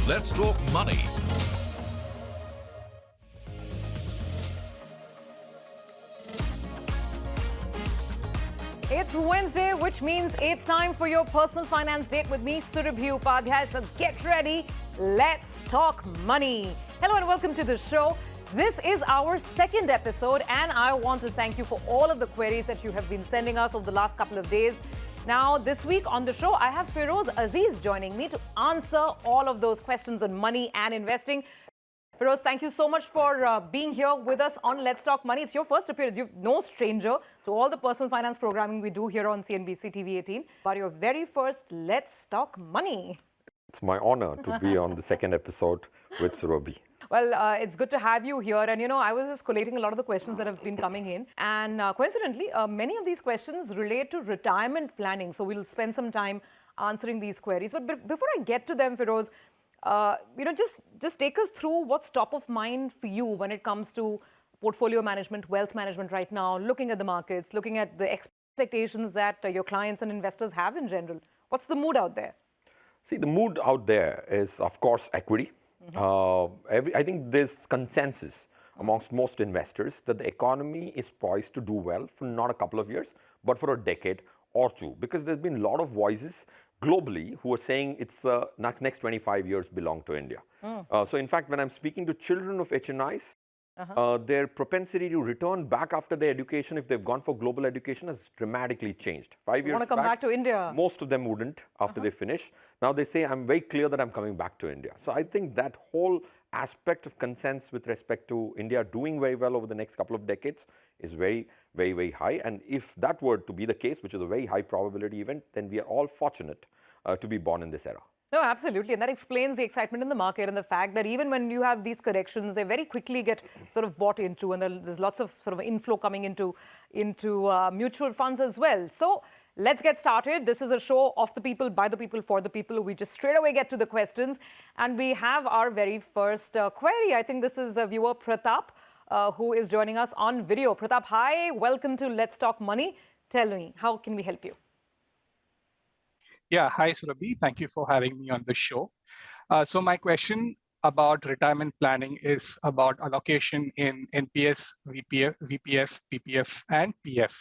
Let's talk money. It's Wednesday, which means it's time for your personal finance date with me, Surabhi Upadhyay. So get ready. Let's talk money. Hello and welcome to the show. This is our second episode, and I want to thank you for all of the queries that you have been sending us over the last couple of days. Now, this week on the show, I have Feroze Azeez joining me to answer all of those questions on money and investing. Feroze, thank you so much for being here with us on Let's Talk Money. It's your first appearance. You're no stranger to all the personal finance programming we do here on CNBC-TV18. But your very first Let's Talk Money. It's my honor to be on the second episode with Surabhi. Well, it's good to have you here. And, I was just collating a lot of the questions that have been coming in. And coincidentally, many of these questions relate to retirement planning. So we'll spend some time answering these queries. But before I get to them, Feroze, just take us through what's top of mind for you when it comes to portfolio management, wealth management right now, looking at the markets, looking at the expectations that your clients and investors have in general. What's the mood out there? See, the mood out there is, of course, equity. I think there's consensus amongst most investors that the economy is poised to do well for not a couple of years, but for a decade or two, because there's been a lot of voices globally who are saying it's next 25 years belong to India. So in fact, when I'm speaking to children of HNIs, their propensity to return back after their education, if they've gone for global education, has dramatically changed. 5 years want to come back to India? Most of them wouldn't after they finish. Now they say, I'm very clear that I'm coming back to India. So I think that whole aspect of consensus with respect to India doing very well over the next couple of decades is very, very, very high. And if that were to be the case, which is a very high probability event, then we are all fortunate to be born in this era. No, absolutely. And that explains the excitement in the market and the fact that even when you have these corrections, they very quickly get sort of bought into, and there's lots of sort of inflow coming into mutual funds as well. So let's get started. This is a show of the people, by the people, for the people. We just straight away get to the questions. And we have our very first query. I think this is viewer Pratap, who is joining us on video. Pratap, hi. Welcome to Let's Talk Money. Tell me, how can we help you? Yeah, hi Surabhi. Thank you for having me on the show. So my question about retirement planning is about allocation in NPS, VPF, PPF, and PF,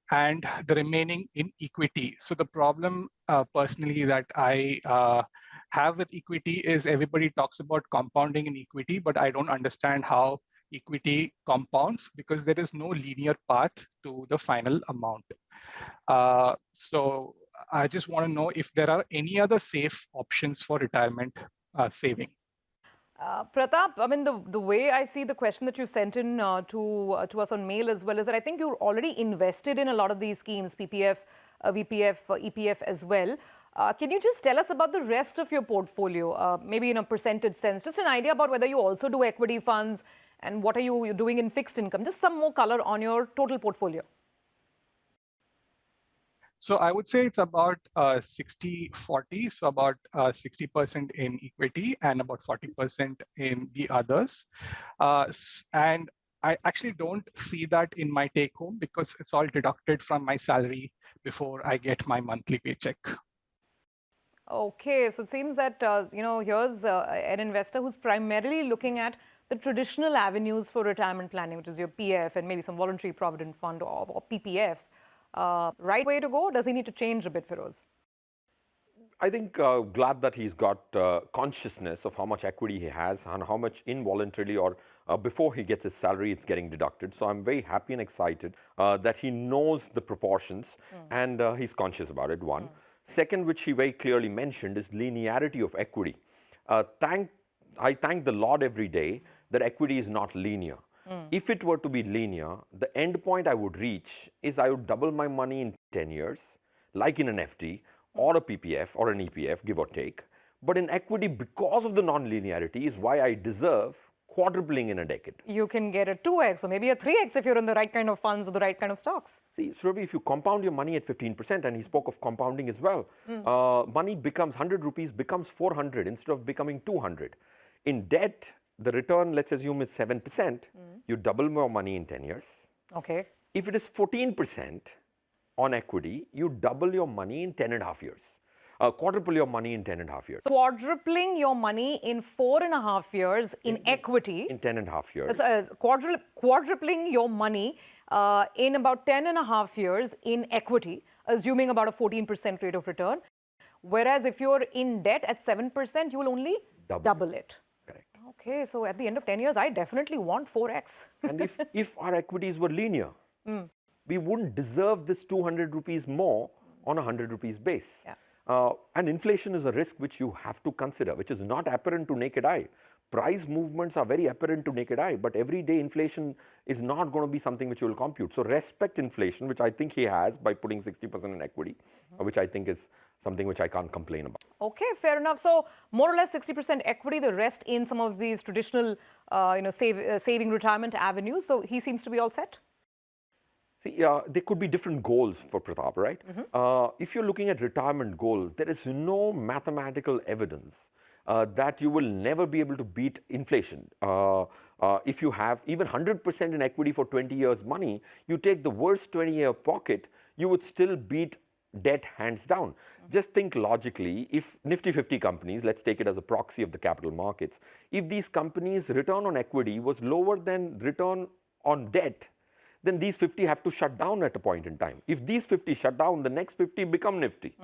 and the remaining in equity. So the problem personally that I have with equity is everybody talks about compounding in equity, but I don't understand how equity compounds because there is no linear path to the final amount. So I just want to know if there are any other safe options for retirement saving. Pratap, I mean, the way I see the question that you sent in to us on mail as well is that I think you're already invested in a lot of these schemes, PPF, VPF, EPF as well. Can you just tell us about the rest of your portfolio, maybe in a percentage sense, just an idea about whether you also do equity funds and what are you doing in fixed income? Just some more color on your total portfolio. So I would say it's about 60-40, so about 60% in equity and about 40% in the others. And I actually don't see that in my take home because it's all deducted from my salary before I get my monthly paycheck. Okay, so it seems that, here's an investor who's primarily looking at the traditional avenues for retirement planning, which is your PF and maybe some voluntary provident fund or PPF. Right way to go? Does he need to change a bit, Feroze? I think glad that he's got consciousness of how much equity he has and how much involuntarily or before he gets his salary, it's getting deducted. So I'm very happy and excited that he knows the proportions and he's conscious about it, one. Second, which he very clearly mentioned, is linearity of equity. I thank the Lord every day that equity is not linear. If it were to be linear, the end point I would reach is I would double my money in 10 years, like in an FD or a PPF or an EPF, give or take. But in equity, because of the non-linearity, is why I deserve quadrupling in a decade. You can get a 2x or maybe a 3x if you're in the right kind of funds or the right kind of stocks. See, Surabhi, if you compound your money at 15%, and he spoke of compounding as well, money becomes 100 rupees, becomes 400 instead of becoming 200. In debt, the return, let's assume, is 7%. You double more money in 10 years. Okay. If it is 14% on equity, you double your money in 10.5 years. quadruple your money in 10.5 years. So quadrupling your money in 4.5 years in equity. In 10.5 years. Quadrupling your money in about 10.5 years in equity, assuming about a 14% rate of return. Whereas if you're in debt at 7%, you will only double it. Correct. Okay, so at the end of 10 years, I definitely want 4x. And if our equities were linear, we wouldn't deserve this 200 rupees more on a 100 rupees base. Yeah. And inflation is a risk which you have to consider, which is not apparent to naked eye. Price movements are very apparent to naked eye, but everyday inflation is not going to be something which you will compute. So respect inflation, which I think he has by putting 60% in equity, which I think is something which I can't complain about. Okay, fair enough. So more or less 60% equity, the rest in some of these traditional, saving retirement avenues. So he seems to be all set. See, there could be different goals for Pratap, right? If you're looking at retirement goals, there is no mathematical evidence that you will never be able to beat inflation. If you have even 100% in equity for 20 years money, you take the worst 20-year pocket, you would still beat debt hands down. Just think logically, if Nifty 50 companies, let's take it as a proxy of the capital markets, if these companies' return on equity was lower than return on debt, then these 50 have to shut down at a point in time. If these 50 shut down, the next 50 become Nifty,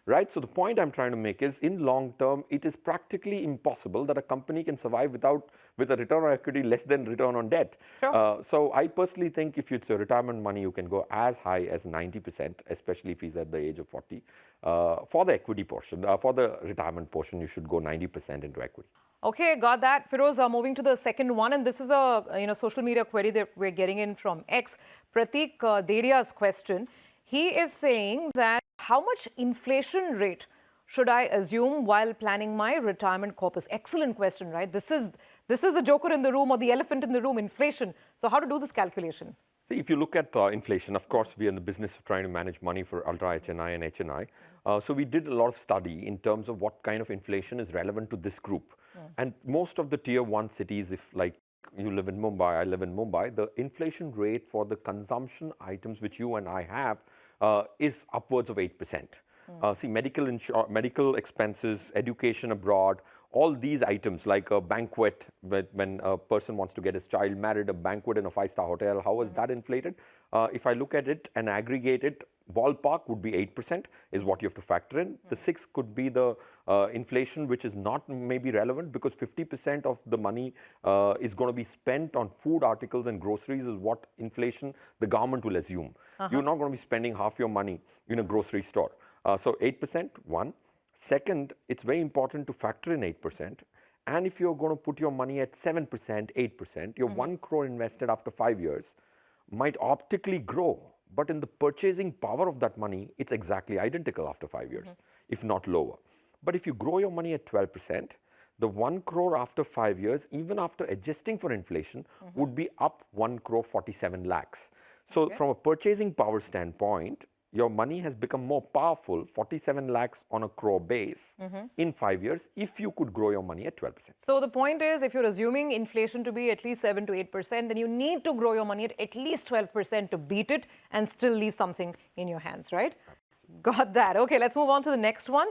right? So the point I'm trying to make is, in long term, it is practically impossible that a company can survive with a return on equity less than return on debt. Sure. So I personally think if it's your retirement money, you can go as high as 90%, especially if he's at the age of 40. For the equity portion, for the retirement portion, you should go 90% into equity. Okay, got that. Feroze, moving to the second one, and this is a social media query that we're getting in from X. Pratik Dedia's question. He is saying that how much inflation rate should I assume while planning my retirement corpus? Excellent question, right? This is a joker in the room or the elephant in the room, inflation. So how to do this calculation? See, if you look at inflation, of course, we are in the business of trying to manage money for ultra HNI and HNI. So we did a lot of study in terms of what kind of inflation is relevant to this group. And most of the tier 1 cities, if like you live in Mumbai, I live in Mumbai, the inflation rate for the consumption items which you and I have is upwards of 8%. See, medical expenses, education abroad, all these items like a banquet, when a person wants to get his child married, a banquet in a 5-star hotel, how is that inflated? If I look at it and aggregate it, ballpark would be 8% is what you have to factor in. The 6 could be the inflation, which is not maybe relevant because 50% of the money is going to be spent on food articles and groceries is what inflation the government will assume. You're not going to be spending half your money in a grocery store. So 8%, one. Second, it's very important to factor in 8%. And if you're going to put your money at 7%, 8%, your 1 crore invested after 5 years might optically grow. But in the purchasing power of that money, it's exactly identical after 5 years, if not lower. But if you grow your money at 12%, the 1 crore after 5 years, even after adjusting for inflation, would be up 1 crore 47 lakhs. So from a purchasing power standpoint, your money has become more powerful, 47 lakhs on a crore base in 5 years, if you could grow your money at 12%. So the point is, if you're assuming inflation to be at least 7 to 8%, then you need to grow your money at least 12% to beat it and still leave something in your hands, right? Got that. Okay, let's move on to the next one.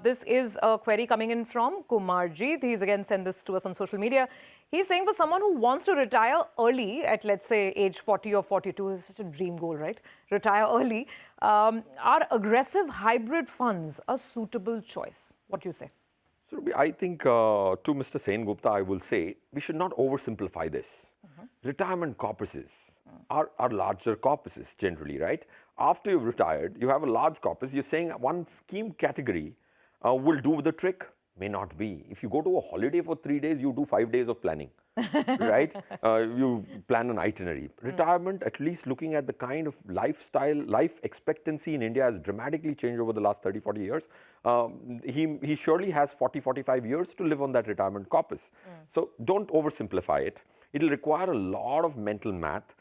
This is a query coming in from Kumarjeet. He's again sent this to us on social media. He's saying for someone who wants to retire early at, let's say, age 40 or 42, it's such a dream goal, right? Retire early. Are aggressive hybrid funds a suitable choice? What do you say? So I think to Mr. Sen Gupta, I will say we should not oversimplify this. Retirement corpuses are larger corpuses generally, right? After you've retired, you have a large corpus. You're saying one scheme category will do the trick? May not be. If you go to a holiday for 3 days, you do 5 days of planning, right? You plan an itinerary. Retirement, at least looking at the kind of lifestyle, life expectancy in India has dramatically changed over the last 30, 40 years. He surely has 40, 45 years to live on that retirement corpus. So don't oversimplify it. It'll require a lot of mental math.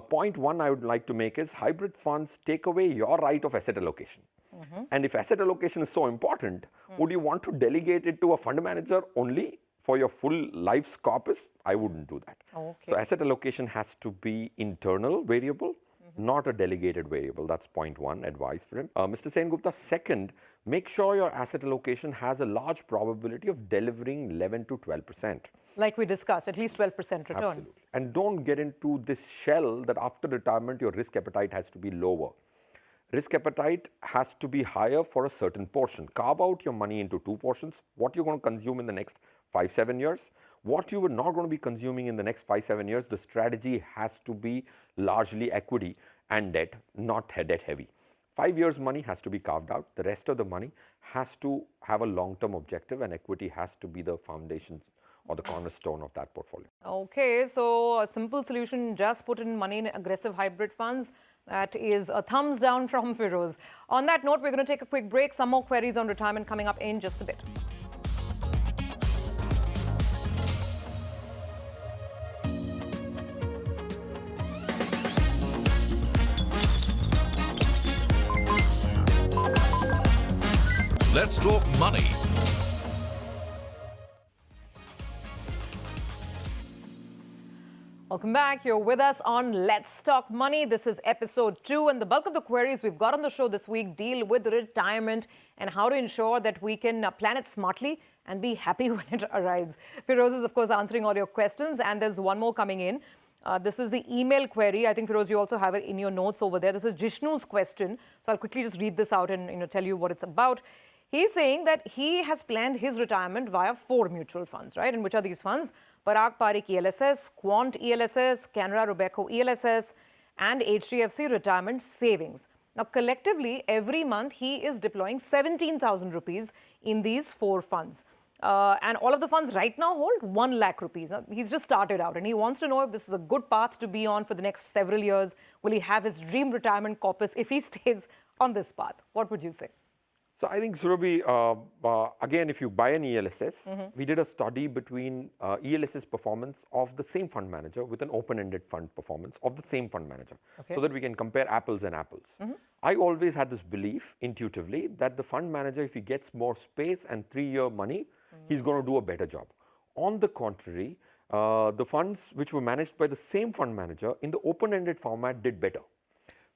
Point one I would like to make is hybrid funds take away your right of asset allocation. And if asset allocation is so important, would you want to delegate it to a fund manager only for your full life's corpus? I wouldn't do that. So asset allocation has to be internal variable, not a delegated variable. That's point one advice for him. Mr. Sengupta, second, make sure your asset allocation has a large probability of delivering 11 to 12%. Like we discussed, at least 12% return. Absolutely. And don't get into this shell that after retirement, your risk appetite has to be lower. Risk appetite has to be higher for a certain portion. Carve out your money into two portions. What you're going to consume in the next 5-7 years, what you are not going to be consuming in the next 5-7 years. The strategy has to be largely equity and debt, not debt heavy. 5 years money has to be carved out. The rest of the money has to have a long-term objective, and equity has to be the foundations or the cornerstone of that portfolio. Okay, so a simple solution, just put in money in aggressive hybrid funds. That is a thumbs down from Feroze. On that note, we're going to take a quick break. Some more queries on retirement coming up in just a bit. Let's talk money. Welcome back. You're with us on Let's Talk Money. This is episode 2, and the bulk of the queries we've got on the show this week deal with retirement and how to ensure that we can plan it smartly and be happy when it arrives. Feroze is, of course, answering all your questions, and there's one more coming in. This is the email query. I think, Feroze, you also have it in your notes over there. This is Jishnu's question. So I'll quickly just read this out and tell you what it's about. He's saying that he has planned his retirement via 4 mutual funds, right? And which are these funds? Parag Parikh ELSS, Quant ELSS, Canara Robeco ELSS, and HDFC Retirement Savings. Now, collectively, every month, he is deploying 17,000 rupees in these 4 funds. And all of the funds right now hold 1 lakh rupees. Now, he's just started out, and he wants to know if this is a good path to be on for the next several years. Will he have his dream retirement corpus if he stays on this path? What would you say? So I think, Surabhi, again, if you buy an ELSS, we did a study between ELSS performance of the same fund manager with an open-ended fund performance of the same fund manager, so that we can compare apples and apples. I always had this belief intuitively that the fund manager, if he gets more space and 3-year money, he's going to do a better job. On the contrary, the funds which were managed by the same fund manager in the open-ended format did better.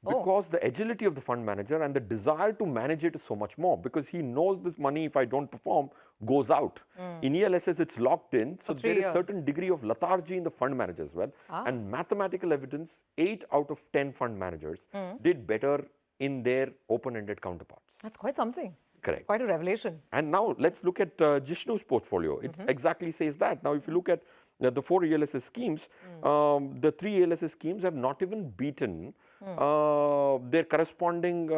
Because the agility of the fund manager and the desire to manage it is so much more, because he knows this money, if I don't perform, goes out. In ELSS, it's locked in, so there is certain degree of lethargy in the fund manager as well. And mathematical evidence, 8 out of 10 fund managers did better in their open-ended counterparts. That's quite something. Correct. Quite a revelation. And now let's look at Jishnu's portfolio. It exactly says that. Now, if you look at the 4 ELSS schemes, the 3 ELSS schemes have not even beaten their corresponding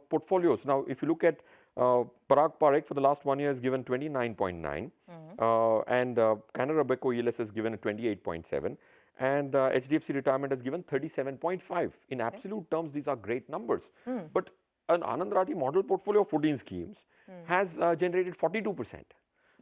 portfolios. Now, if you look at Parag Parikh for the last 1 year has given 29.9, and Canara Robeco ELSS has given a 28.7, and HDFC Retirement has given 37.5. In absolute terms, these are great numbers. But an Anand Rathi model portfolio of 14 schemes has generated 42%.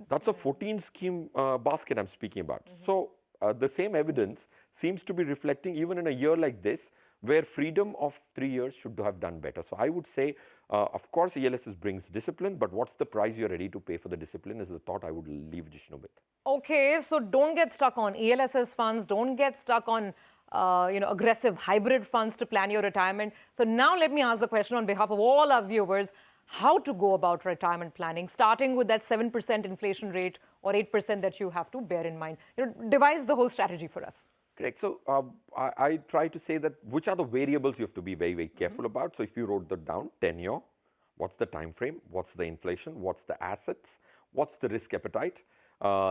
That's a 14 scheme basket I'm speaking about. So the same evidence seems to be reflecting even in a year like this, where freedom of 3 years should have done better. So I would say, of course, ELSS brings discipline, but what's the price you're ready to pay for the discipline is the thought I would leave Jishnu with. Okay, so don't get stuck on ELSS funds. Don't get stuck on aggressive hybrid funds to plan your retirement. So now let me ask the question on behalf of all our viewers, how to go about retirement planning, starting with that 7% inflation rate or 8% that you have to bear in mind. Devise the whole strategy for us. Correct. So I try to say that which are the variables you have to be very, very careful about. So if you wrote that down, tenure, what's the time frame, what's the inflation, what's the assets, what's the risk appetite,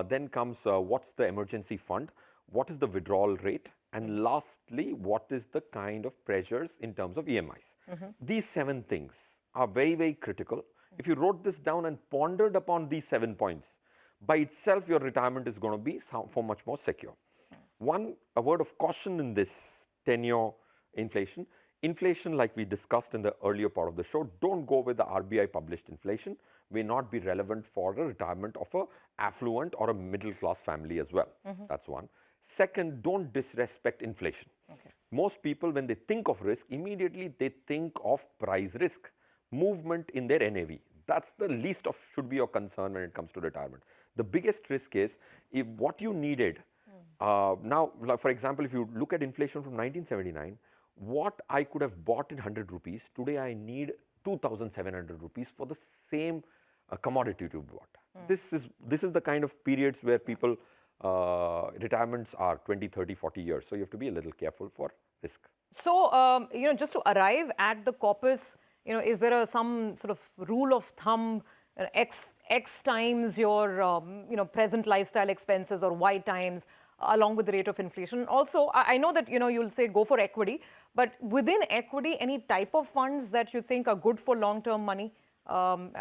then comes what's the emergency fund, what is the withdrawal rate, and lastly, what is the kind of pressures in terms of EMIs. These 7 things are very, very critical. If you wrote this down and pondered upon these 7 points, by itself, your retirement is going to be so much more secure. A word of caution in this tenure inflation. Inflation, like we discussed in the earlier part of the show, don't go with the RBI published inflation, may not be relevant for the retirement of a affluent or a middle class family as well. That's one. Second, don't disrespect inflation. Most people, when they think of risk, immediately they think of price risk, movement in their NAV. That's the least of should be your concern when it comes to retirement. The biggest risk is if what you needed, now, like for example, if you look at inflation from 1979, what I could have bought in 100 rupees, today I need 2,700 rupees for the same commodity to be bought. This is the kind of periods where people, retirements are 20, 30, 40 years. So you have to be a little careful for risk. So, just to arrive at the corpus, is there some sort of rule of thumb, X times your, present lifestyle expenses or Y times along with the rate of inflation? Also, I know that, you'll say go for equity, but within equity, any type of funds that you think are good for long-term money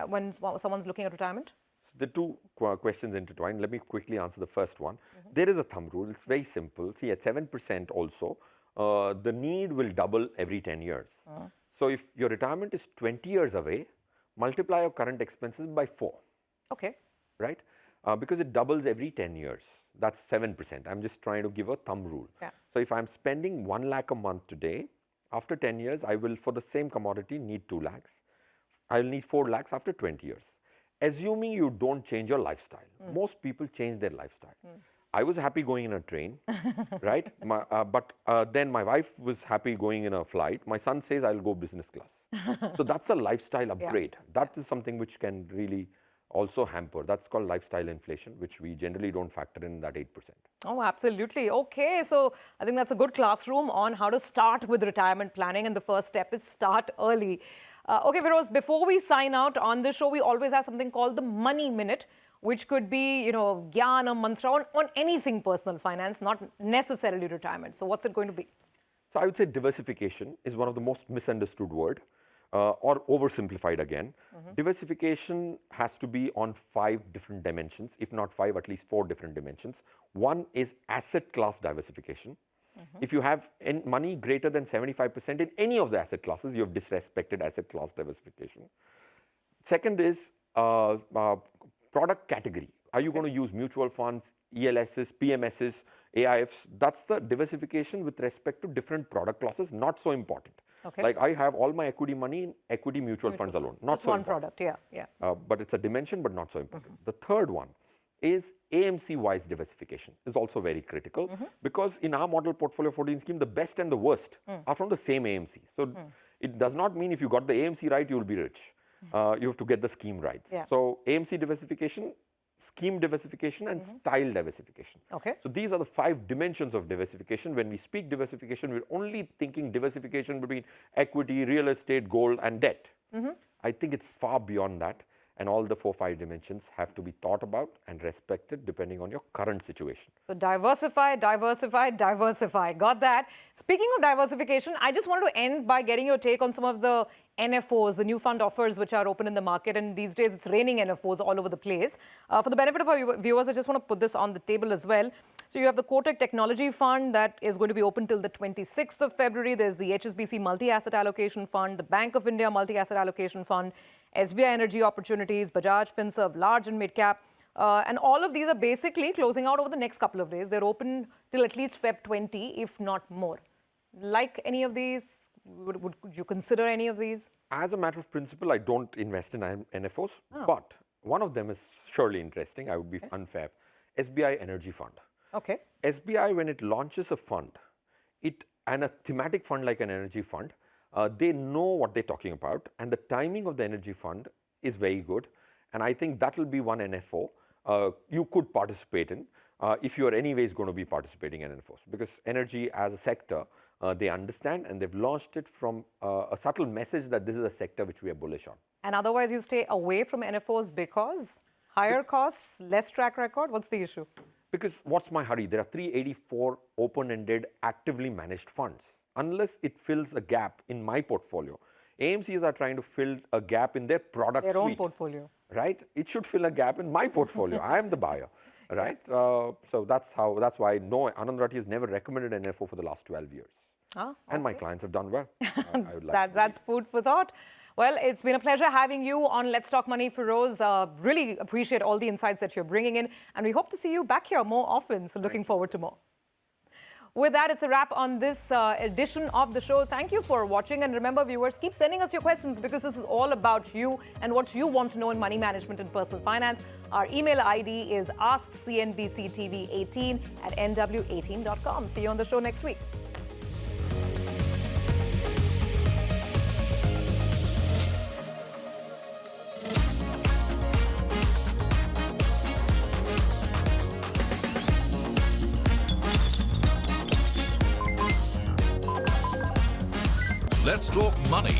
when someone's looking at retirement? So the two questions intertwined. Let me quickly answer the first one. There is a thumb rule. It's very simple. See, at 7% also, the need will double every 10 years. So if your retirement is 20 years away, multiply your current expenses by 4. Okay. Right? Because it doubles every 10 years. That's 7%. I'm just trying to give a thumb rule. Yeah. So if I'm spending 1 lakh a month today, after 10 years, I will, for the same commodity, need 2 lakhs. I'll need 4 lakhs after 20 years. Assuming you don't change your lifestyle. Most people change their lifestyle. I was happy going in a train, right? But then my wife was happy going in a flight. My son says, I'll go business class. So that's a lifestyle upgrade. That is something which can really also hamper. That's called lifestyle inflation, which we generally don't factor in that 8%. Oh, absolutely. Okay, so I think that's a good classroom on how to start with retirement planning. And the first step is start early. Okay, Feroze, before we sign out on the show, we always have something called the Money Minute, which could be, gyan or mantra on anything personal finance, not necessarily retirement. So what's it going to be? So I would say diversification is one of the most misunderstood word or oversimplified again. Diversification has to be on 5 different dimensions, if not 5, at least 4 different dimensions. One is asset class diversification. If you have money greater than 75% in any of the asset classes, you have disrespected asset class diversification. Second is product category. Are you going to use mutual funds, ELSs, PMSs, AIFs? That's the diversification with respect to different product classes, not so important. Okay. Like I have all my equity money in equity mutual funds alone, not Just so one important. product, yeah. But it's a dimension, but not so important. The third one is AMC-wise diversification is also very critical because in our model portfolio 14 scheme, the best and the worst are from the same AMC. So it does not mean if you got the AMC right, you will be rich. You have to get the scheme right. Yeah. So AMC diversification, scheme diversification and style diversification. Okay. So these are the 5 dimensions of diversification. When we speak diversification, we're only thinking diversification between equity, real estate, gold and debt. I think it's far beyond that. And all the 4-5 dimensions have to be thought about and respected depending on your current situation. So diversify, diversify, diversify. Got that? Speaking of diversification, I just want to end by getting your take on some of the NFOs, the new fund offers which are open in the market. And these days it's raining NFOs all over the place. For the benefit of our viewers, I just want to put this on the table as well. So you have the Kotak Technology Fund that is going to be open till the 26th of February. There's the HSBC Multi-Asset Allocation Fund, the Bank of India Multi-Asset Allocation Fund, SBI Energy Opportunities, Bajaj FinServ Large and Mid Cap. And all of these are basically closing out over the next couple of days. They're open till at least Feb 20, if not more. Like any of these, would you consider any of these? As a matter of principle, I don't invest in NFOs, but one of them is surely interesting. I would be unfair. SBI Energy Fund. Okay. SBI, when it launches a fund, and a thematic fund like an energy fund, they know what they're talking about, and the timing of the energy fund is very good. And I think that will be one NFO you could participate in if you are anyways going to be participating in NFOs, because energy as a sector, they understand and they've launched it from a subtle message that this is a sector which we are bullish on. And otherwise you stay away from NFOs because higher costs, less track record? What's the issue? Because what's my hurry? There are 384 open-ended, actively managed funds. Unless it fills a gap in my portfolio, AMCs are trying to fill a gap in their product suite. Their own portfolio. Right? It should fill a gap in my portfolio. I am the buyer. Right? So that's why I know Anand Rathi has never recommended an NFO for the last 12 years. Okay. And my clients have done well. I would like that's food for thought. Well, it's been a pleasure having you on Let's Talk Money, Feroze. Really appreciate all the insights that you're bringing in. And we hope to see you back here more often. So looking forward to more. With that, it's a wrap on this edition of the show. Thank you for watching. And remember, viewers, keep sending us your questions because this is all about you and what you want to know in money management and personal finance. Our email ID is askcnbctv18@nw18.com. See you on the show next week. Let's talk money.